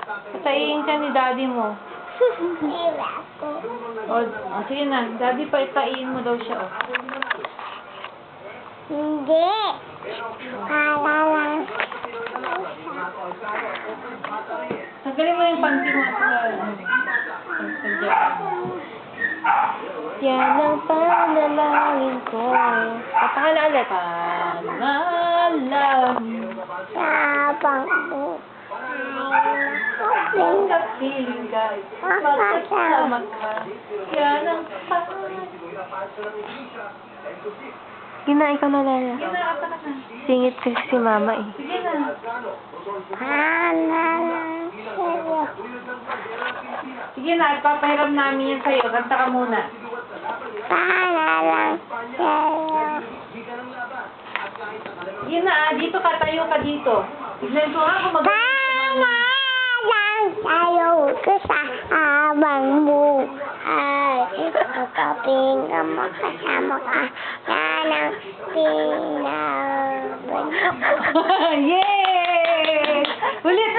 Patayin ka ni daddy mo. O, sige na. Daddy, patayin mo daw siya, o. Hindi. Para lang. Tanggalin mo yung panty mo. Yan ang panalangin ko. Papakala ulit. Panalangin. Sabang mo. Ang kapiling ka. Magkasama ka. Yan ang panalangin. Gina, ikaw na Lala. Sige na, ata ka na. Singit kasi si Mama eh. Sige na. Panalangin sa'yo. Sige na, ipapahiram namin yan sa'yo. Kanta ka muna. Panalangin sa'yo. Sige na, dito ka. Tayo ka dito. Tignan ko nga kung Panalangin sa'yo ko sa habang buhay. Magkaping ka, makasama ka. Yan ang tinaban. Yay! Ulit!